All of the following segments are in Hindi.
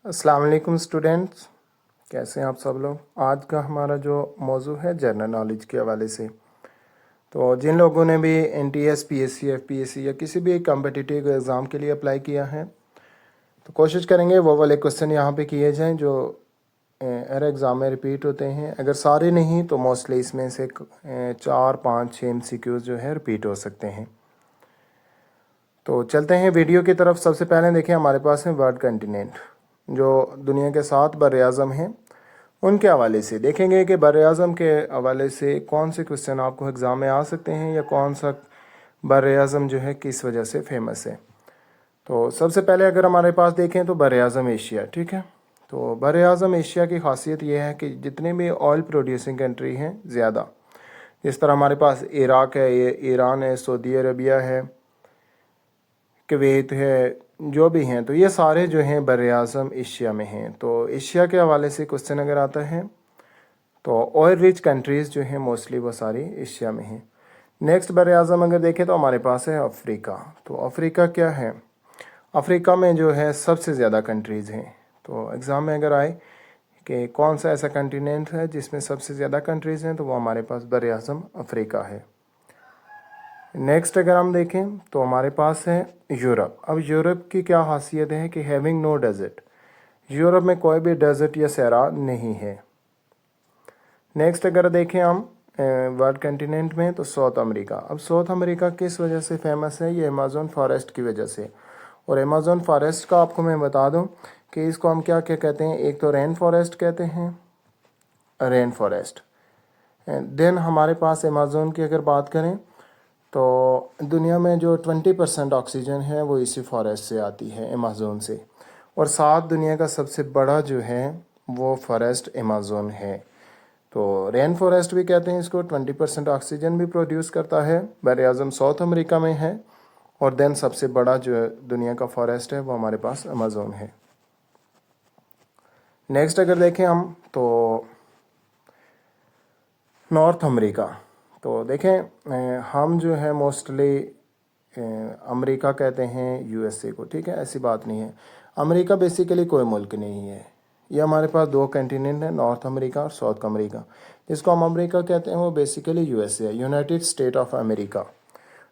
अस्सलाम वालेकुम स्टूडेंट्स, कैसे हैं आप सब लोग। आज का हमारा जो मौजू है जनरल नॉलेज के हवाले से, तो जिन लोगों ने भी एनटीएस, पीएससी, एफपीएससी या किसी भी कम्पिटिटिव एग्ज़ाम के लिए अप्लाई किया है तो कोशिश करेंगे वो वाले क्वेश्चन यहाँ पे किए जाएं जो हर एग्ज़ाम में रिपीट होते हैं। अगर सारे नहीं तो मोस्टली इसमें से 4, 5, 6 MCQs जो है रिपीट हो सकते हैं। तो चलते हैं वीडियो की तरफ। सबसे पहले देखें, हमारे पास है वर्ल्ड कंटिनेंट, जो दुनिया के 7 बर-ए-आज़म हैं उनके हवाले से देखेंगे कि बर-ए-आज़म के हवाले से कौन से क्वेश्चन आपको एग्ज़ाम में आ सकते हैं या कौन सा बर-ए-आज़म जो है किस वजह से फेमस है। तो सबसे पहले अगर हमारे पास देखें तो बर-ए-आज़म एशिया, ठीक है। तो बर-ए-आज़म एशिया की खासियत यह है कि जितने भी ऑयल प्रोड्यूसिंग कंट्री हैं ज़्यादा, जिस तरह हमारे पास इराक है, ईरान है, सऊदी अरबिया है, कुवैत है, जो भी हैं, तो ये सारे जो हैं बर-ए-आज़म एशिया में हैं। तो एशिया के हवाले से क्वेश्चन अगर आता है तो ऑयल रिच कंट्रीज़ जो हैं मोस्टली वो सारी एशिया में हैं। नेक्स्ट बर-ए-आज़म अगर देखें तो हमारे पास है अफ्रीका। तो अफ्रीका क्या है, अफ्रीका में जो है सबसे ज़्यादा कंट्रीज़ हैं। तो एग्ज़ाम में अगर आए कि कौन सा ऐसा कंटिनेंट है जिसमें सबसे ज़्यादा कंट्रीज़ हैं, तो वो हमारे पास बर-ए-आज़म अफ्रीका है। नेक्स्ट अगर हम देखें तो हमारे पास है यूरोप। अब यूरोप की क्या खासियत है कि हैविंग नो डेजर्ट, यूरोप में कोई भी डेजर्ट या सहरा नहीं है। नेक्स्ट अगर देखें हम वर्ल्ड कंटिनेंट में तो साउथ अमेरिका। अब साउथ अमेरिका किस वजह से फेमस है, ये अमेज़न फॉरेस्ट की वजह से। और अमेज़न फॉरेस्ट का आपको मैं बता दूं कि इसको हम क्या क्या कहते हैं, एक तो रेन फॉरेस्ट कहते हैं, रेन फॉरेस्ट। देन हमारे पास अमेज़न की अगर बात करें तो दुनिया में जो 20% ऑक्सीजन है वो इसी फॉरेस्ट से आती है, अमेज़न से। और साथ दुनिया का सबसे बड़ा जो है वो फॉरेस्ट अमेज़न है। तो रेन फॉरेस्ट भी कहते हैं इसको, 20% ऑक्सीजन भी प्रोड्यूस करता है, बर-ए-आज़म साउथ अमेरिका में है। और देन सबसे बड़ा जो दुनिया का फॉरेस्ट है वो हमारे पास अमेज़न है। नेक्स्ट अगर देखें हम तो नॉर्थ अमेरिका। तो देखें हम जो है मोस्टली अमेरिका कहते हैं यूएसए को, ठीक है, ऐसी बात नहीं है। अमेरिका बेसिकली कोई मुल्क नहीं है, ये हमारे पास 2 कंटिनेंट है, नॉर्थ अमेरिका और साउथ अमेरिका। जिसको हम अमेरिका कहते हैं वो बेसिकली यूएसए है, यूनाइटेड स्टेट ऑफ अमेरिका।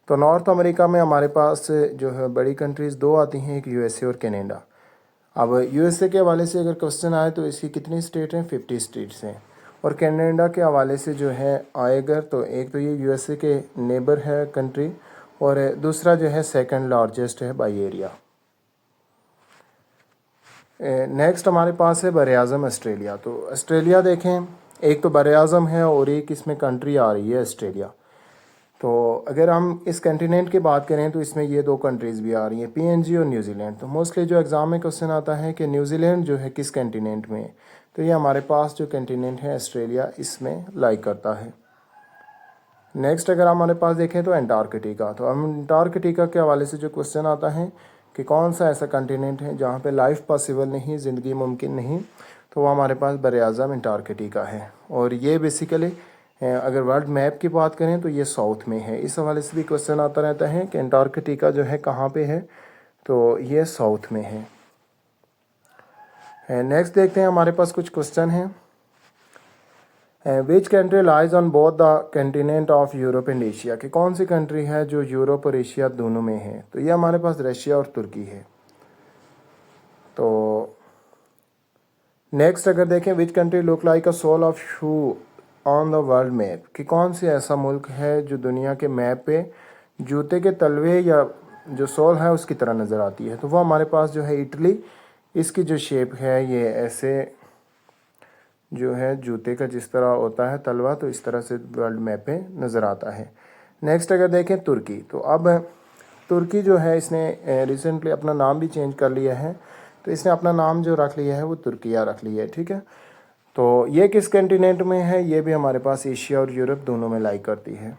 तो नॉर्थ अमेरिका में हमारे पास जो है बड़ी कंट्रीज़ 2 आती हैं, एक यूएसए और कनाडा। अब यूएसए के हवाले से अगर क्वेश्चन आए तो इसकी कितनी स्टेट हैं, 50 स्टेट्स हैं। और कनाडा के हवाले से जो है आएगा तो एक तो ये यूएसए के नेबर है कंट्री, और दूसरा जो है सेकंड लार्जेस्ट है बाई एरिया। नेक्स्ट हमारे पास है बर-ए-आज़म ऑस्ट्रेलिया। तो ऑस्ट्रेलिया देखें, एक तो बर-ए-आज़म है और एक इसमें कंट्री आ रही है ऑस्ट्रेलिया। तो अगर हम इस कंटिनेंट की बात करें तो इसमें ये 2 कंट्रीज़ भी आ रही हैं, पीएनजी और न्यूजीलैंड। तो मोस्टली जो एग्ज़ाम में क्वेश्चन आता है कि न्यूजीलैंड जो है किस कंटिनेंट में है, तो ये हमारे पास जो कंटिनेंट है ऑस्ट्रेलिया इसमें लाई करता है। नेक्स्ट अगर हमारे पास देखें तो अंटार्कटिका। तो हम अंटार्कटिका के हवाले से जो क्वेश्चन आता है कि कौन सा ऐसा कंटिनेंट है जहाँ पे लाइफ पॉसिबल नहीं, ज़िंदगी मुमकिन नहीं, तो वो हमारे पास बर-ए-आज़म अंटार्कटिका है। और ये बेसिकली अगर वर्ल्ड मैप की बात करें तो ये साउथ में है। इस हवाले से भी क्वेश्चन आता रहता है कि अंटार्कटिका जो है कहाँ पे है, तो ये साउथ में है। नेक्स्ट देखते हैं, हमारे पास कुछ क्वेश्चन हैं। Which country lies on both the continent of Europe and Asia, कि कौन सी कंट्री है जो यूरोप और एशिया दोनों में है, तो ये हमारे पास रशिया और तुर्की है। तो नेक्स्ट अगर देखें, which country look like a sole of shoe on the world map, कि कौन सी ऐसा मुल्क है जो दुनिया के मैप पे जूते के तलवे या जो सोल है उसकी तरह नज़र आती है, तो वो हमारे पास जो है इटली। इसकी जो शेप है ये ऐसे जो है जूते का जिस तरह होता है तलवा, तो इस तरह से वर्ल्ड मैप पे नज़र आता है। नेक्स्ट अगर देखें तुर्की, तो अब तुर्की जो है इसने रिसेंटली अपना नाम भी चेंज कर लिया है, तो इसने अपना नाम जो रख लिया है वो तुर्किया रख लिया है, ठीक है। तो ये किस कंटिनेंट में है, ये भी हमारे पास एशिया और यूरोप दोनों में लाई करती है।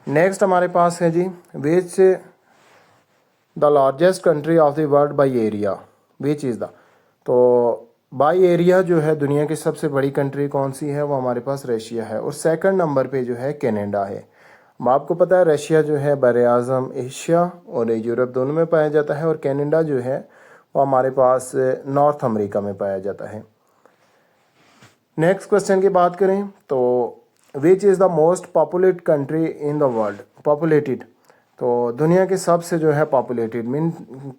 नेक्स्ट हमारे पास है जी, which the largest country of the world by area, which is the, तो बाई एरिया जो है दुनिया की सबसे बड़ी कंट्री कौन सी है, वो हमारे पास रशिया है। और सेकंड नंबर पे जो है कनाडा है। अब आपको पता है रशिया जो है बर-ए-आज़म एशिया और यूरोप दोनों में पाया जाता है, और कनाडा जो है वो हमारे पास नॉर्थ अमेरिका में पाया जाता है। नेक्स्ट क्वेश्चन की बात करें तो which is the most populated country in the world, populated, तो दुनिया के सबसे जो है पॉपुलेटेड मीन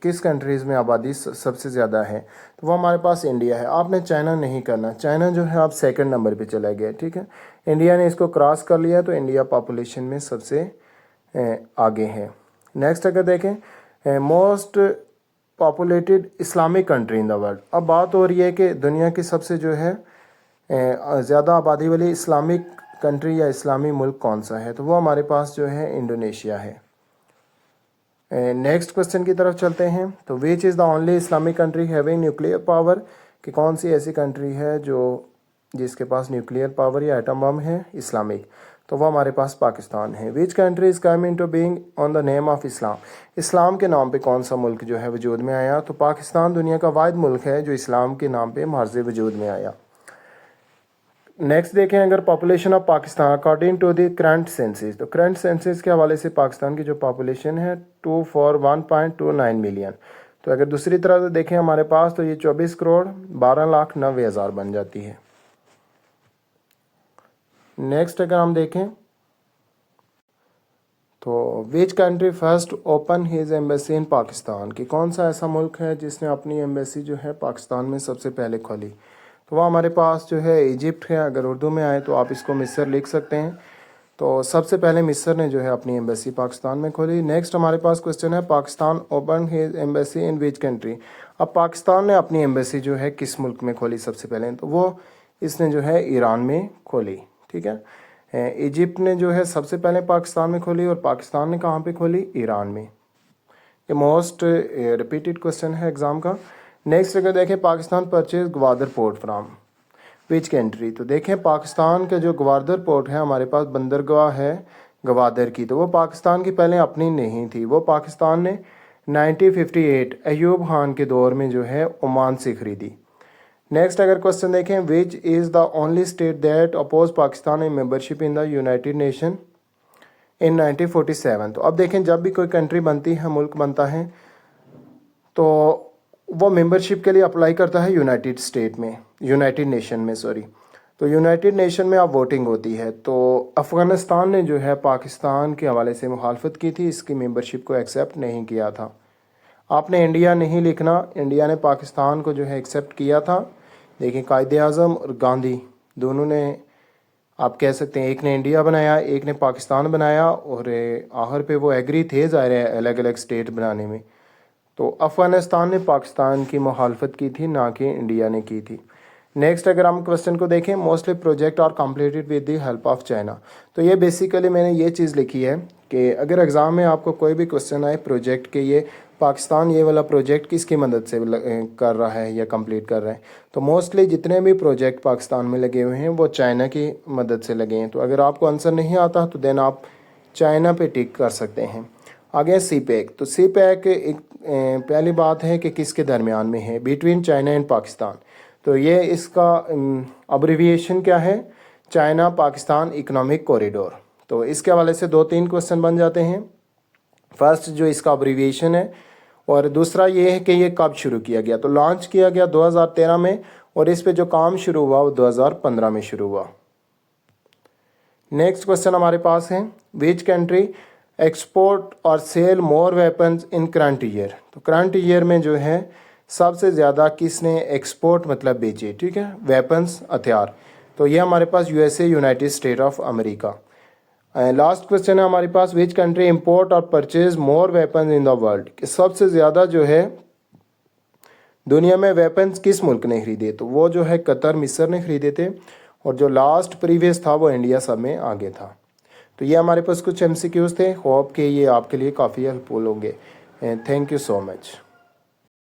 किस कंट्रीज़ में आबादी सबसे ज़्यादा है, तो वो हमारे पास इंडिया है। आपने चाइना नहीं करना, चाइना जो है आप सेकंड नंबर पे चला गया, ठीक है। इंडिया ने इसको क्रॉस कर लिया तो इंडिया पॉपुलेशन में सबसे आगे है। नेक्स्ट अगर देखें most populated Islamic country in the world, अब बात हो रही है कि दुनिया की सबसे जो है ज़्यादा आबादी वाली इस्लामिक कंट्री या इस्लामी मुल्क कौन सा है, तो वो हमारे पास जो है इंडोनेशिया है। नेक्स्ट क्वेश्चन की तरफ चलते हैं, तो which is the only Islamic country having nuclear power, कि कौन सी ऐसी कंट्री है जो जिसके पास न्यूक्लियर पावर या एटम बम है इस्लामिक, तो वो हमारे पास पाकिस्तान है। Which country is come into being on the name of Islam, इस्लाम के नाम पे कौन सा मुल्क जो है वजूद में आया, तो पाकिस्तान दुनिया का वाहिद मुल्क है जो इस्लाम के नाम पे मार्ज वजूद में आया। नेक्स्ट देखें अगर population of Pakistan according to the current census, तो करंट सेंसस के हवाले से पाकिस्तान की जो पॉपुलेशन है 241.29 मिलियन, तो अगर दूसरी तरह से देखें हमारे पास तो ये 24,12,90,000 बन जाती है। नेक्स्ट अगर हम देखें तो which country first open his embassy in Pakistan, कि कौन सा ऐसा मुल्क है जिसने अपनी एम्बेसी जो है पाकिस्तान में सबसे पहले खोली, तो वह हमारे पास जो है इजिप्ट है। अगर उर्दू में आए तो आप इसको मिस्र लिख सकते हैं। तो सबसे पहले मिस्र ने जो है अपनी एम्बेसी पाकिस्तान में खोली। नेक्स्ट हमारे पास क्वेश्चन है Pakistan open his embassy in which country, अब पाकिस्तान ने अपनी एम्बेसी जो है किस मुल्क में खोली सबसे पहले, तो वो इसने जो है ईरान में खोली, ठीक है। इजिप्ट ने जो है सबसे पहले पाकिस्तान में खोली और पाकिस्तान ने कहाँ पे खोली, ईरान में। ये मोस्ट रिपीटेड क्वेश्चन है एग्ज़ाम का। नेक्स्ट अगर देखें Pakistan purchase Gwadar port from which country, तो देखें पाकिस्तान का जो ग्वादर पोर्ट है हमारे पास बंदरगाह है ग्वादर की, तो वो पाकिस्तान की पहले अपनी नहीं थी, वो पाकिस्तान ने 1958 अयूब खान के दौर में जो है ओमान से ख़रीदी। नेक्स्ट अगर क्वेश्चन देखें which is the only state that oppose Pakistan in membership in the United Nation in 1947, तो अब देखें जब भी कोई कंट्री बनती है, मुल्क बनता है, तो वो मेंबरशिप के लिए अप्लाई करता है यूनाइटेड नेशन में सॉरी, तो यूनाइटेड नेशन में अब वोटिंग होती है। तो अफ़गानिस्तान ने जो है पाकिस्तान के हवाले से मुखालफत की थी, इसकी मेंबरशिप को एक्सेप्ट नहीं किया था। आपने इंडिया नहीं लिखना, इंडिया ने पाकिस्तान को जो है एक्सेप्ट किया था। देखिए कायदे आज़म और गांधी दोनों ने, आप कह सकते हैं एक ने इंडिया बनाया एक ने पाकिस्तान बनाया, और आखिर पे वो एग्री थे ज़ाहिर है अलग अलग स्टेट बनाने में। तो अफ़गानिस्तान ने पाकिस्तान की मुखालफत की थी, ना कि इंडिया ने की थी। नेक्स्ट अगर हम क्वेश्चन को देखें mostly project are completed with the help of China, तो ये बेसिकली मैंने ये चीज़ लिखी है कि अगर एग्ज़ाम में आपको कोई भी क्वेश्चन आए प्रोजेक्ट के, ये पाकिस्तान ये वाला प्रोजेक्ट किसकी मदद से कर रहा है या कंप्लीट कर रहा है, तो मोस्टली जितने भी प्रोजेक्ट पाकिस्तान में लगे हुए हैं वो चाइना की मदद से लगे हैं। तो अगर आपको आंसर नहीं आता तो देन आप चाइना पे टिक कर सकते हैं। आगे सी पैक, तो सी पैक एक पहली बात है कि किसके दरमियान में है, बिटवीन चाइना एंड पाकिस्तान, तो ये इसका अब्रीविएशन क्या है, चाइना पाकिस्तान इकोनॉमिक कॉरिडोर। तो इसके हवाले से 2-3 क्वेश्चन बन जाते हैं। फर्स्ट जो इसका अब्रीविएशन है, और दूसरा ये है कि ये कब शुरू किया गया, तो लॉन्च किया गया 2013 में, और इस पे जो काम शुरू हुआ वो 2015 में शुरू हुआ। नेक्स्ट क्वेश्चन हमारे पास है विच कंट्री एक्सपोर्ट और sell more weapons in current year, तो करंट ईयर में जो है सबसे ज़्यादा किसने एक्सपोर्ट मतलब बेचे, ठीक है, वेपन्स हथियार, तो ये हमारे पास USA United State of America. Last question है हमारे पास विच कंट्री इंपोर्ट और purchase more weapons in the world, कि सबसे ज़्यादा जो है दुनिया में वेपन्स किस मुल्क ने खरीदे, तो वो जो है कतर मिस्र ने खरीदे थे, और जो लास्ट प्रीवियस था वो इंडिया सब में आगे था। तो ये हमारे पास कुछ MCQs थे, होप कि ये आपके लिए काफ़ी हेल्पफुल होंगे। Thank you so much.